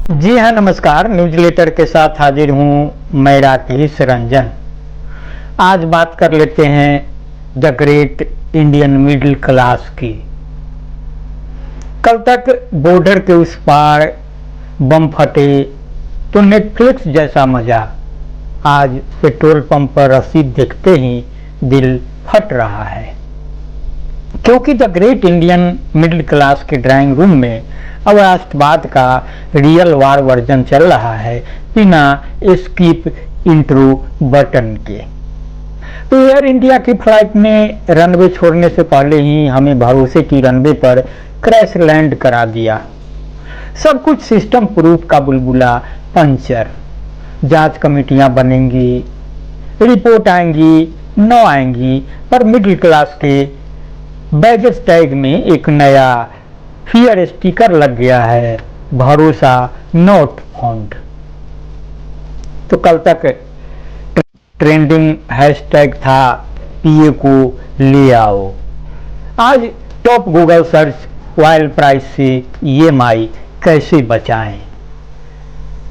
जी हाँ, नमस्कार। न्यूज़लेटर के साथ हाजिर हूँ मैं राकेश रंजन। आज बात कर लेते हैं the great Indian middle class की। कल तक बॉर्डर के उस पार बम फटे तो नेटफ्लिक्स जैसा मजा, आज पेट्रोल पंप पर रसीद देखते ही दिल फट रहा है। क्योंकि the great Indian middle class के ड्राइंग रूम में अब राष्ट्रवाद का रियल वार वर्जन चल रहा है, बिना स्किप इंट्रो बटन के। तो एयर इंडिया की फ्लाइट ने रनवे छोड़ने से पहले ही हमें भरोसे की रनवे पर क्रैश लैंड करा दिया। सब कुछ सिस्टम प्रूफ का बुलबुला पंचर। जांच कमेटियां बनेंगी, रिपोर्ट आएंगी न आएंगी, पर मिडिल क्लास के बैगेज टैग में एक नया फियर स्टिकर लग गया है, भरोसा नॉट फाउंड। तो कल तक ट्रेंडिंग हैशटैग था पीए को ले आओ। आज top Google search oil price से ईएमआई कैसे बचाएं।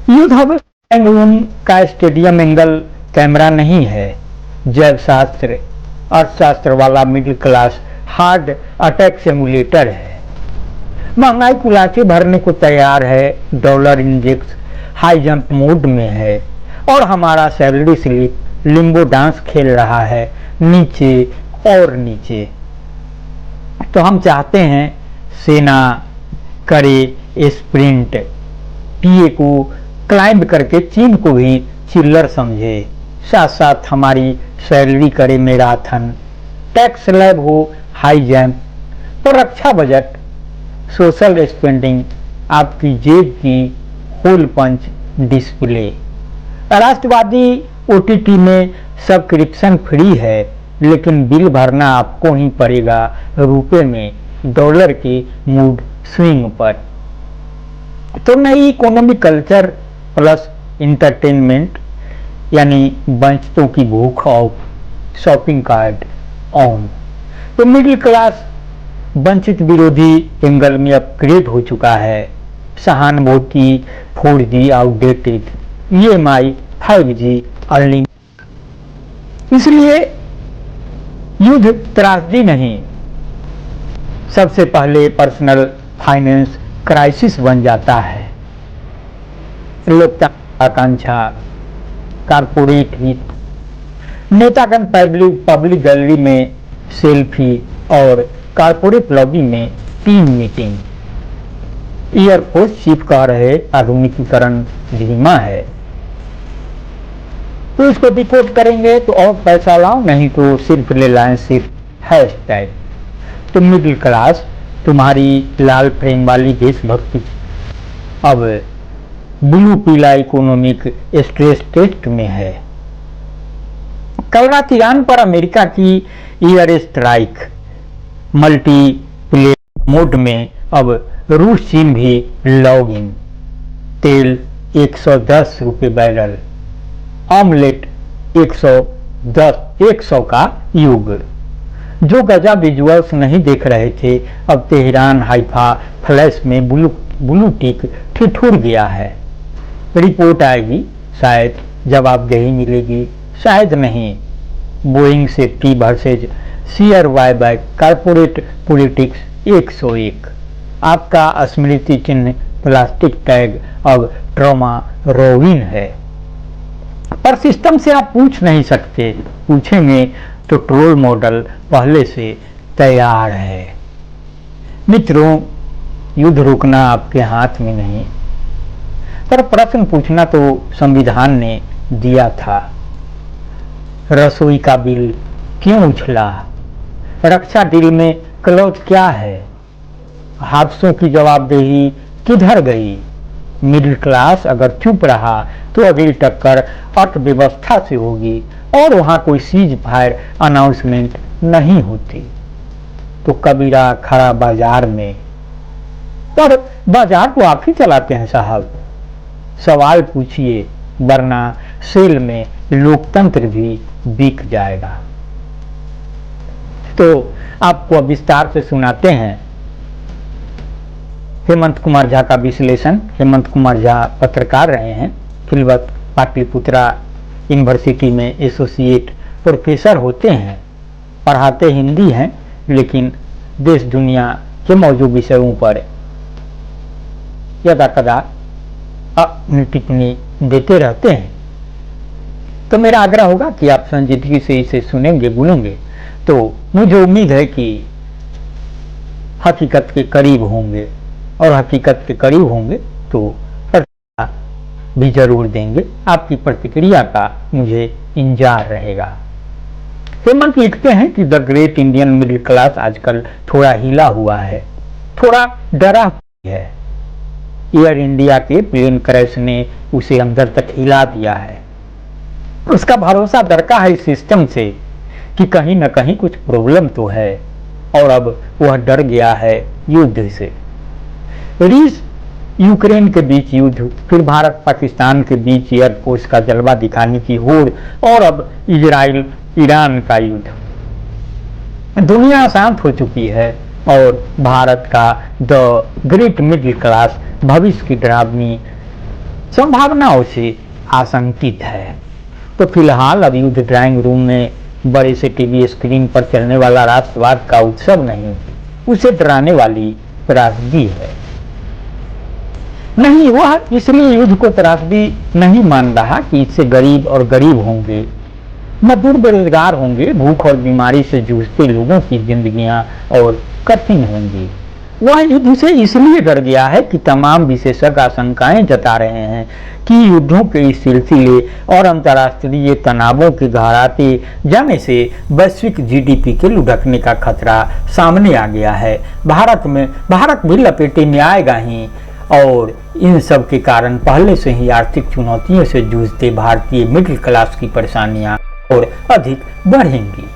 युद्ध रूम का स्टेडियम एंगल कैमरा नहीं है, जैव शास्त्र अर्थशास्त्र वाला middle class heart attack simulator है। महंगाई कुलाचे भरने को तैयार है, dollar index high jump mode में है और हमारा सैलरी स्लिप लिम्बो डांस खेल रहा है, नीचे और नीचे। तो हम चाहते हैं सेना करे स्प्रिंट, पीए को क्लाइंब करके चीन को भी चिल्लर समझे, साथ साथ हमारी सैलरी करे मैराथन, टैक्स स्लैब हो हाई जंप, तो रक्षा बजट सोशल स्पेंडिंग आपकी जेब की होल पंच डिस्प्ले। राष्ट्रवादी ओटीटी में सब्सक्रिप्शन फ्री है, लेकिन बिल भरना आपको ही पड़ेगा रुपए में, डॉलर के मूड स्विंग पर। तो नई इकोनॉमी कल्चर प्लस इंटरटेनमेंट, यानी वंचितों की भूख ऑफ शॉपिंग कार्ड ऑन। तो मिडिल क्लास वंचित विरोधी एंगल में अपग्रेड हो चुका है। सहानुभूति 4G outdated, EMI 5G unlimited. इसलिए युद्ध त्रासदी नहीं, सबसे पहले पर्सनल फाइनेंस क्राइसिस बन जाता है। लोकतंत्र आकांक्षा, कारपोरेट हित, नेतागण पब्लिक गैलरी में सेल्फी और कारपोरेट लॉबी में टीम मीटिंग। एयरफोर्स चीफ कह रहे आधुनिकीकरण धीमा है, तो इसको डिपोर्ट करेंगे तो और पैसा लाओ, नहीं तो सिर्फ ले लाएं सिर्फ हैशटैग। तो मिडिल क्लास तुम्हारी लाल फ्रेम वाली देशभक्ति अब ब्लू पीला इकोनॉमिक स्ट्रेस टेस्ट में है। कल रात ईरान पर अमेरिका की एयर स्ट्राइक, मल्टीप्लेयर मोड में अब रूस चीन भी लॉग इन। तेल 110 रुपये बैरल, ऑमलेट 100 का युग। जो गजा विजुअल्स नहीं देख रहे थे, अब तेहरान हाइफा फ्लैश में ब्लू टिक ठिठुर गया है। रिपोर्ट आएगी, शायद जवाबदेही मिलेगी, शायद नहीं। Boeing safety versus share buyback corporate politics 101। आपका स्मृति चिन्ह प्लास्टिक टैग अब ट्रॉमा रोविन है। पर सिस्टम से आप पूछ नहीं सकते, पूछेंगे तो ट्रोल मॉडल पहले से तैयार है। मित्रों, युद्ध रोकना आपके हाथ में नहीं, पर प्रश्न पूछना तो संविधान ने दिया था। रसोई का बिल क्यों उछला? रक्षा डील में क्लॉज क्या है? हादसों की जवाबदेही किधर गई? मिडिल क्लास अगर चुप रहा तो अगली टक्कर अर्थव्यवस्था से होगी और वहां कोई सीज फायर अनाउंसमेंट नहीं होती। तो कबीरा खड़ा बाजार में, पर बाजार को आप ही चलाते हैं साहब। सवाल पूछिए, वरना सेल में लोकतंत्र भी बिक जाएगा। तो आपको विस्तार से सुनाते हैं हेमंत कुमार झा का विश्लेषण। हेमंत कुमार झा पत्रकार रहे हैं, फिलवत पाटलिपुत्रा यूनिवर्सिटी में एसोसिएट प्रोफेसर होते हैं, पढ़ाते हिंदी हैं, लेकिन देश दुनिया के मौजूद विषयों पर यदा कदा अपनी टिप्पणी देते रहते हैं। तो मेरा आग्रह होगा कि आप संजीदगी से इसे सुनेंगे, बोलेंगे, तो मुझे उम्मीद है कि हकीकत के करीब होंगे, और हकीकत के करीब होंगे तो प्रतिक्रिया भी जरूर देंगे। आपकी प्रतिक्रिया का मुझे इंतजार रहेगा। हेमंत लिखते हैं कि the great Indian middle class आजकल थोड़ा हिला हुआ है, थोड़ा डरा हुआ है। एयर इंडिया के प्लेन क्रैश ने उसे अंदर तक हिला दिया है। उसका भरोसा दरका है इस सिस्टम से कि कहीं न कहीं कुछ प्रॉब्लम तो है, और अब वह डर गया है युद्ध से। रूस यूक्रेन के बीच युद्ध, फिर भारत पाकिस्तान के बीच एयरफोर्स का जलवा दिखाने की होड़, और अब इजराइल ईरान का युद्ध। दुनिया शांत हो चुकी है और भारत का द ग्रेट मिडिल क्लास भविष्य की डरावनी संभावनाओं से आशंकित है। तो फिलहाल अब युद्ध ड्राइंग रूम में बड़े से टीवी स्क्रीन पर चलने वाला राष्ट्रवाद का उत्सव नहीं, उसे डराने वाली त्रासदी है। नहीं, वह इसलिए युद्ध को त्रासदी नहीं मान रहा कि इससे गरीब और गरीब होंगे, मजदूर बेरोजगार होंगे, भूख और बीमारी से जूझते लोगों की जिंदगियां और कठिन होंगी। वह युद्ध से इसलिए डर गया है कि तमाम विशेषज्ञ आशंकाएं जता रहे हैं कि युद्धों के इस सिलसिले और अंतर्राष्ट्रीय तनावों के गहराते जाने से वैश्विक जीडीपी के लुढ़कने का खतरा सामने आ गया है। भारत भी लपेटे में आएगा ही, और इन सब के कारण पहले से ही आर्थिक चुनौतियों से जूझते भारतीय मिडिल क्लास की परेशानियां और अधिक बढ़ेंगी।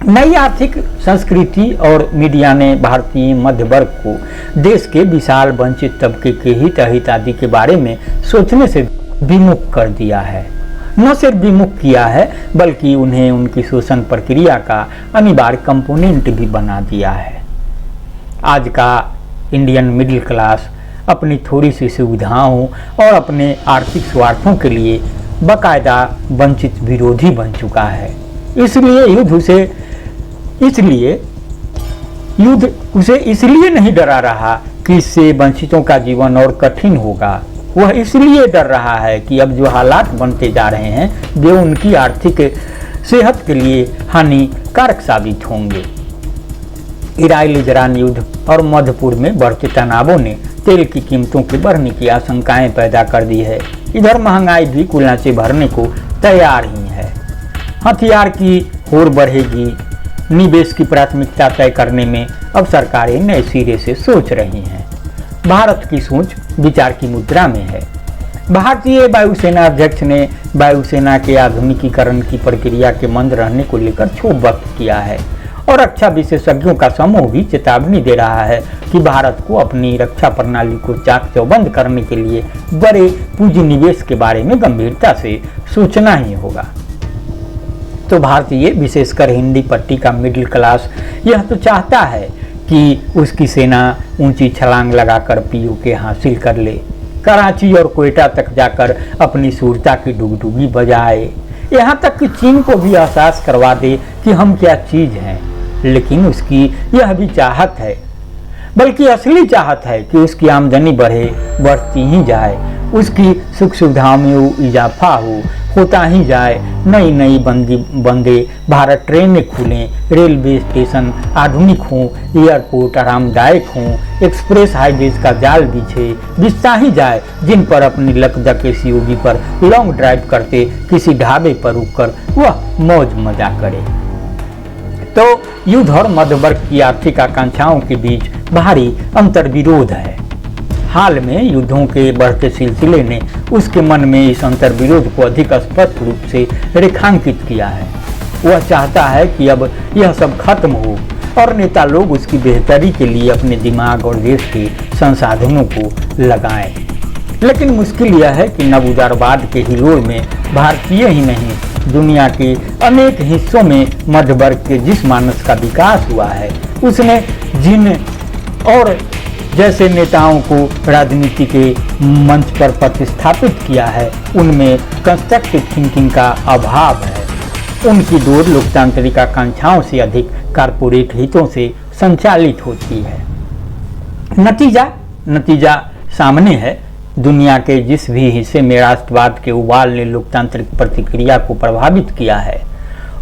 नई आर्थिक संस्कृति और मीडिया ने भारतीय मध्य वर्ग को देश के विशाल वंचित तबके के हित आदि के बारे में सोचने से विमुख कर दिया है। न सिर्फ विमुख किया है, बल्कि उन्हें उनकी शोषण प्रक्रिया का अनिवार्य कंपोनेंट भी बना दिया है। आज का इंडियन मिडिल क्लास अपनी थोड़ी सी सुविधाओं और अपने आर्थिक स्वार्थों के लिए बाकायदा वंचित विरोधी बन चुका है। इसलिए युद्ध उसे इसलिए नहीं डरा रहा कि इससे वंचितों का जीवन और कठिन होगा। वह इसलिए डर रहा है कि अब जो हालात बनते जा रहे हैं वे उनकी आर्थिक सेहत के लिए हानिकारक साबित होंगे। इजराइल युद्ध और मध्य पूर्व में बढ़ते तनावों ने तेल की कीमतों के बढ़ने की आशंकाएं पैदा कर दी है। इधर महंगाई भी कुल्हाचे भरने को तैयार ही है। हथियार की होड़ बढ़ेगी। निवेश की प्राथमिकता तय करने में अब सरकारें नए सिरे से सोच रही हैं। भारत की सोच विचार की मुद्रा में है। भारतीय वायुसेना अध्यक्ष ने वायुसेना के आधुनिकीकरण की प्रक्रिया के मंद रहने को लेकर क्षोभ व्यक्त किया है, और रक्षा विशेषज्ञों का समूह भी चेतावनी दे रहा है कि भारत को अपनी रक्षा प्रणाली को चाक चौबंद करने के लिए बड़े पूंजी निवेश के बारे में गंभीरता से सोचना ही होगा। तो भारतीय विशेषकर हिंदी पट्टी का मिडिल क्लास यह तो चाहता है कि उसकी सेना ऊंची छलांग लगाकर पीओके हासिल कर ले, कराची और कोयटा तक जाकर अपनी शूरता की डुगडुगी बजाए, यहाँ तक कि चीन को भी एहसास करवा दे कि हम क्या चीज हैं। लेकिन उसकी यह भी चाहत है, बल्कि असली चाहत है कि उसकी आमदनी बढ़ती ही जाए, उसकी सुख सुविधाओं में इजाफा होता ही जाए, नई बंदे भारत ट्रेनें खुलें, रेलवे स्टेशन आधुनिक हों, एयरपोर्ट आरामदायक हों, एक्सप्रेस हाईवेज का जाल बिछता ही जाए, जिन पर अपनी लकदक एसयूवी पर लॉन्ग ड्राइव करते किसी ढाबे पर रुककर वह मौज मजा करे। तो युद्ध और मध्य वर्ग की आर्थिक आकांक्षाओं के बीच भारी अंतर्विरोध है। हाल में युद्धों के बढ़ते सिलसिले ने उसके मन में इस अंतर्विरोध को अधिक स्पष्ट रूप से रेखांकित किया है। वह चाहता है कि अब यह सब खत्म हो और नेता लोग उसकी बेहतरी के लिए अपने दिमाग और देश के संसाधनों को लगाएं। लेकिन मुश्किल यह है कि नव उदारवाद के हिलोर में भारतीय ही नहीं, दुनिया के अनेक हिस्सों में मध्य वर्ग के जिस मानस का विकास हुआ है, उसने जिन और जैसे नेताओं को राजनीति के मंच पर प्रतिस्थापित किया है, उनमें कंस्ट्रक्टिव थिंकिंग का अभाव है। उनकी दौड़ लोकतांत्रिक आकांक्षाओं से अधिक कारपोरेट हितों से संचालित होती है। नतीजा सामने है। दुनिया के जिस भी हिस्से में राष्ट्रवाद के उबाल ने लोकतांत्रिक प्रतिक्रिया को प्रभावित किया है,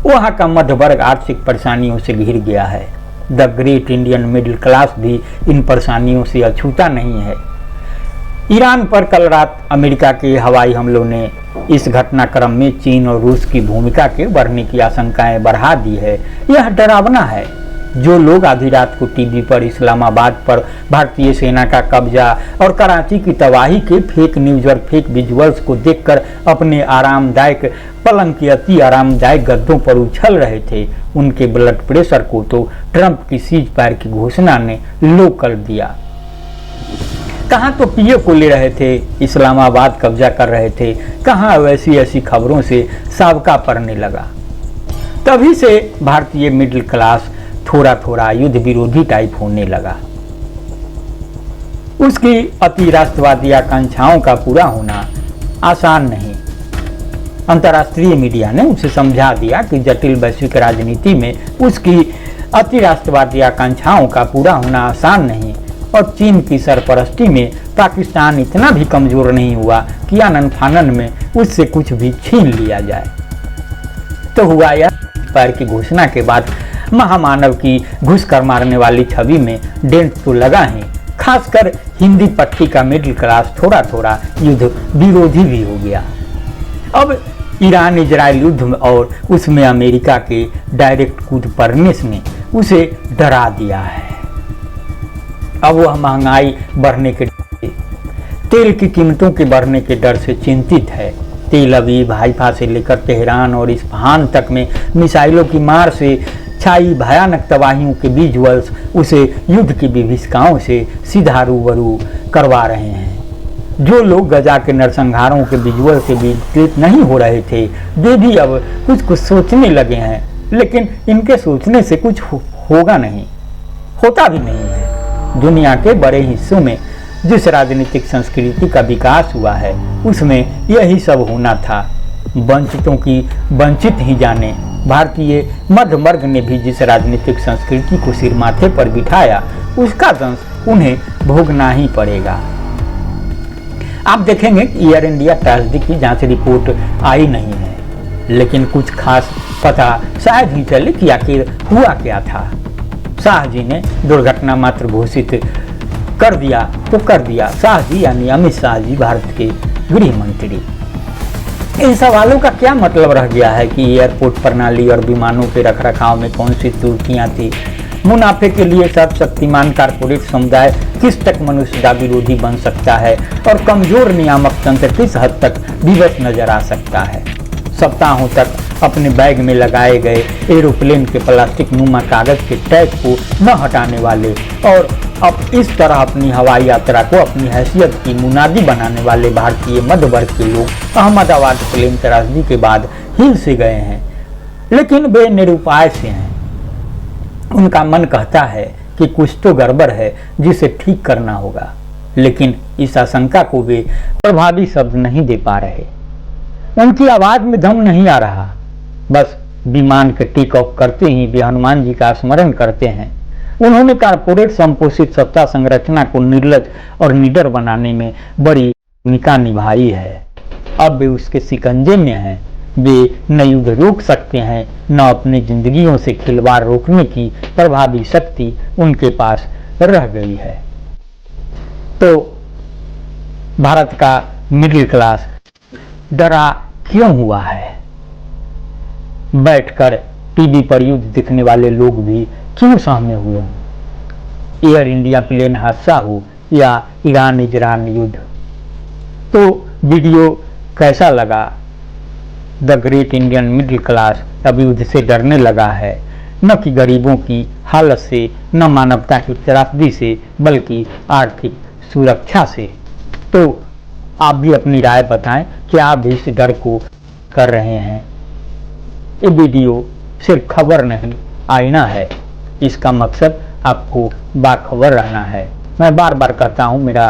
वहाँ का मध्य वर्ग आर्थिक परेशानियों से घिर गया है। The great Indian middle class भी इन परेशानियों से अछूता नहीं है। ईरान पर कल रात अमेरिका के हवाई हमलों ने इस घटनाक्रम में चीन और रूस की भूमिका के बढ़ने की आशंकाएं बढ़ा दी है। यह डरावना है। जो लोग आधी रात को टीवी पर इस्लामाबाद पर भारतीय सेना का कब्जा और कराची की तबाही के फेक न्यूज और फेक विजुअल्स को देखकर अपने आरामदायक पलंग के अति आरामदायक गद्दों पर उछल रहे थे, उनके ब्लड प्रेशर को तो ट्रंप की सीज फायर की घोषणा ने लो कर दिया। कहाँ तो पीओ को ले रहे थे, इस्लामाबाद कब्जा कर रहे थे, कहाँ वैसी ऐसी खबरों से सावका पड़ने लगा। तभी से भारतीय मिडिल क्लास थोड़ा थोड़ा युद्ध विरोधी टाइप होने लगा। उसकी अति राष्ट्रवादी आकांक्षाओं का पूरा होना आसान नहीं। अंतर्राष्ट्रीय मीडिया ने उसे समझा दिया कि जटिल वैश्विक राजनीति में उसकी अति राष्ट्रवादी आकांक्षाओं का पूरा होना आसान नहीं, और चीन की सरपरस्ती में पाकिस्तान इतना भी कमजोर नहीं हुआ कि आनन फानन में उससे कुछ भी छीन लिया जाए। तो हुआ यह, फायर की घोषणा के बाद महामानव की घुस कर मारने वाली छवि में डेंट तो लगा है। खासकर हिंदी पट्टी का मिडिल क्लास थोड़ा थोड़ा युद्ध विरोधी भी हो गया। अब ईरान इजराइल युद्ध और उसमें अमेरिका के डायरेक्ट कूद पड़ने ने उसे डरा दिया है। अब वह महंगाई बढ़ने के, तेल की कीमतों के बढ़ने के डर से चिंतित है। तेल अवीव, हाइफा से लेकर तेहरान और इस्फहान तक में मिसाइलों की मार से छाई भयानक तबाहियों के विजुअल्स उसे युद्ध की विभीषिकाओं से सीधा रूबरू करवा रहे हैं। जो लोग गजा के नरसंहारों के विजुअल से विचलित नहीं हो रहे थे, वे भी अब कुछ सोचने लगे हैं, लेकिन इनके सोचने से कुछ होगा नहीं, होता भी नहीं है। दुनिया के बड़े हिस्सों में जिस राजनीतिक संस्कृति का विकास हुआ है, उसमें यही सब होना था। वंचितों की वंचित ही जाने। भारतीय मध्य वर्ग ने भी जिस राजनीतिक संस्कृति को सिर माथे पर बिठाया, उसका दंश उन्हें भोगना ही पड़ेगा। आप देखेंगे कि एयर इंडिया ट्रेजेडी की जांच रिपोर्ट आई नहीं है, लेकिन कुछ खास पता शायद ही चले कि आखिर हुआ क्या था। शाह जी ने दुर्घटना मात्र घोषित कर दिया तो कर दिया। शाह जी यानी अमित शाह जी, भारत के गृह मंत्री। इन सवालों का क्या मतलब रह गया है कि एयरपोर्ट प्रणाली और विमानों के रखरखाव में कौन सी त्रुटियां थी? मुनाफे के लिए सर्वशक्तिमान कारपोरेट समुदाय किस तक मनुष्यता विरोधी बन सकता है और कमजोर नियामक तंत्र किस हद तक विवश नजर आ सकता है? सप्ताहों तक अपने बैग में लगाए गए एरोप्लेन के प्लास्टिक नुमा कागज के टैग को न हटाने वाले और अब इस तरह अपनी हवाई यात्रा को अपनी हैसियत की मुनादी बनाने वाले भारतीय मध्य वर्ग के लोग अहमदाबाद प्लेन त्रासदी के बाद हिल से गए हैं, लेकिन वे निरुपाय से हैं। उनका मन कहता है कि कुछ तो गड़बड़ है जिसे ठीक करना होगा, लेकिन इस आशंका को वे प्रभावी शब्द नहीं दे पा रहे। उनकी आवाज में दम नहीं आ रहा। बस विमान के टेक ऑफ करते ही वे हनुमान जी का स्मरण करते हैं। उन्होंने कारपोरेट संपोषित सत्ता संरचना को निर्लज और निडर बनाने में बड़ी भूमिका निभाई है। अब वे उसके शिकंजे में हैं। वे न युद्ध रोक सकते हैं, न अपनी जिंदगियों से खिलवाड़ रोकने की प्रभावी शक्ति उनके पास रह गई है। तो भारत का मिडिल क्लास डरा क्यों हुआ है? बैठकर टीवी पर युद्ध दिखने वाले लोग भी क्यों सहमे हुए हैं? एयर इंडिया प्लेन हादसा हो या ईरान इजराइल युद्ध। तो वीडियो कैसा लगा? The great Indian middle class अब युद्ध से डरने लगा है, न कि गरीबों की हालत से, न मानवता की त्रासदी से, बल्कि आर्थिक सुरक्षा से। तो आप भी अपनी राय बताएं कि आप भी इस डर को कर रहे हैं। ये वीडियो सिर्फ खबर नहीं, आईना है। इसका मकसद आपको बाखबर रहना है। मैं बार बार कहता हूँ, मेरा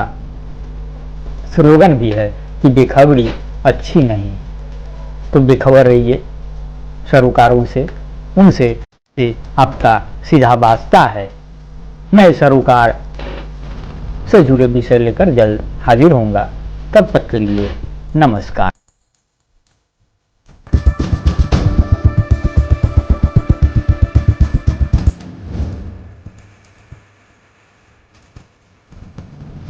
स्लोगन भी है कि बेखबरी अच्छी नहीं, तो बेखबर रहिए सरोकारों से, उनसे आपका सीधा वास्ता है। मैं सरोकार से जुड़े विषय लेकर जल्द हाजिर होऊंगा। तब तक के लिए नमस्कार।